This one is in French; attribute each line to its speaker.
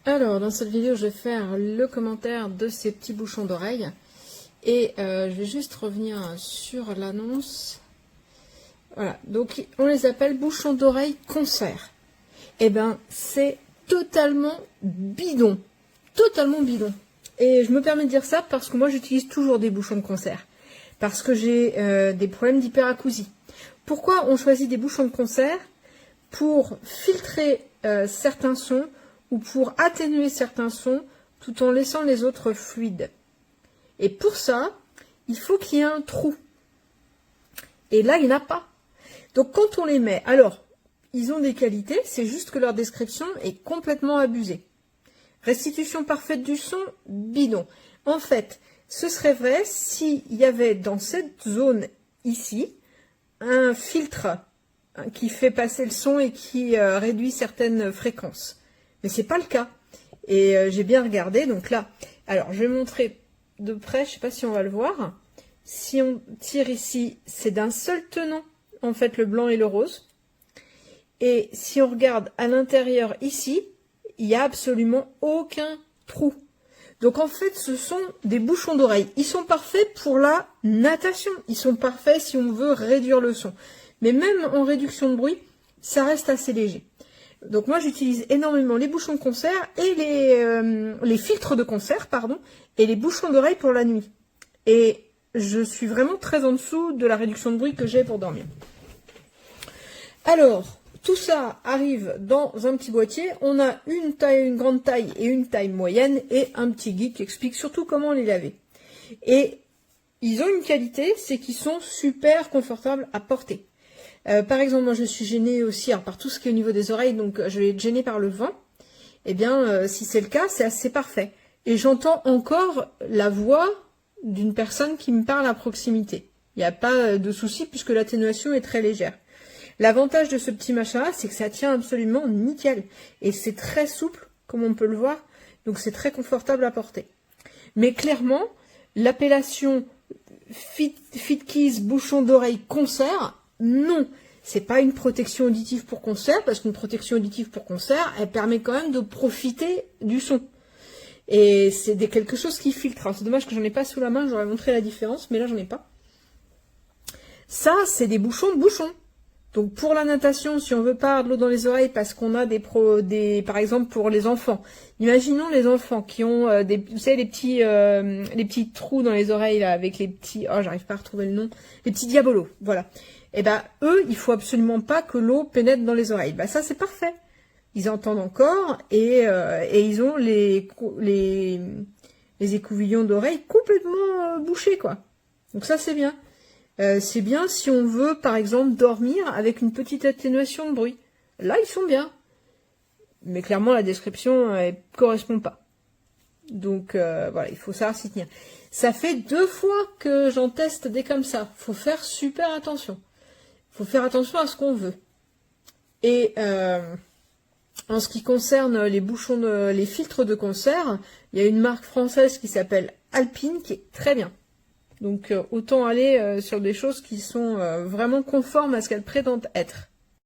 Speaker 1: Alors, dans cette vidéo, je vais faire le commentaire de ces petits bouchons d'oreille. Et je vais juste revenir sur l'annonce. Voilà, donc on les appelle bouchons d'oreille concert. Eh ben, c'est totalement bidon. Totalement bidon. Et je me permets de dire ça parce que moi, j'utilise toujours des bouchons de concert. Parce que j'ai des problèmes d'hyperacousie. Pourquoi on choisit des bouchons de concert? Pour filtrer certains sons ou pour atténuer certains sons tout en laissant les autres fluides. Et pour ça, il faut qu'il y ait un trou. Et là, il n'y en a pas. Donc quand on les met, alors, ils ont des qualités, c'est juste que leur description est complètement abusée. Restitution parfaite du son, bidon. En fait, ce serait vrai s'il y avait dans cette zone ici, un filtre qui fait passer le son et qui réduit certaines fréquences. Mais c'est pas le cas. Et j'ai bien regardé, donc là, alors je vais montrer de près, je sais pas si on va le voir. Si on tire ici, c'est d'un seul tenant, en fait, le blanc et le rose. Et si on regarde à l'intérieur ici, il n'y a absolument aucun trou. Donc en fait, ce sont des bouchons d'oreille. Ils sont parfaits pour la natation. Ils sont parfaits si on veut réduire le son. Mais même en réduction de bruit, ça reste assez léger. Donc moi, j'utilise énormément les bouchons de concert et les filtres de concert, pardon, et les bouchons d'oreille pour la nuit. Et je suis vraiment très en dessous de la réduction de bruit que j'ai pour dormir. Alors, tout ça arrive dans un petit boîtier. On a une taille, une grande taille et une taille moyenne et un petit guide qui explique surtout comment les laver. Et ils ont une qualité, c'est qu'ils sont super confortables à porter. Par exemple, moi je suis gênée aussi par tout ce qui est au niveau des oreilles, donc je vais être gênée par le vent. Eh bien, si c'est le cas, c'est assez parfait. Et j'entends encore la voix d'une personne qui me parle à proximité. Il n'y a pas de souci puisque l'atténuation est très légère. L'avantage de ce petit machin-là, c'est que ça tient absolument nickel. Et c'est très souple, comme on peut le voir. Donc c'est très confortable à porter. Mais clairement, l'appellation FitKeys bouchon d'oreille concert, non. C'est pas une protection auditive pour concert, parce qu'une protection auditive pour concert, elle permet quand même de profiter du son. Et c'est quelque chose qui filtre. Alors c'est dommage que j'en ai pas sous la main, j'aurais montré la différence, mais là j'en ai pas. Ça, c'est des bouchons de bouchons. Donc pour la natation, si on veut pas avoir de l'eau dans les oreilles parce qu'on a par exemple pour les enfants. Imaginons les enfants qui ont vous savez les petits trous dans les oreilles là avec les petits, oh j'arrive pas à retrouver le nom, les petits diabolos, voilà. Et ben eux, il faut absolument pas que l'eau pénètre dans les oreilles. Ben ça c'est parfait. Ils entendent encore et ils ont les écouvillons d'oreilles complètement bouchés quoi. Donc ça c'est bien. C'est bien si on veut, par exemple, dormir avec une petite atténuation de bruit. Là, ils sont bien. Mais clairement, la description ne correspond pas. Donc, voilà, il faut savoir s'y tenir. Ça fait 2 fois que j'en teste des comme ça. Faut faire super attention. Faut faire attention à ce qu'on veut. Et en ce qui concerne les bouchons, les filtres de concert, il y a une marque française qui s'appelle Alpine, qui est très bien. Donc autant aller sur des choses qui sont vraiment conformes à ce qu'elles prétendent être.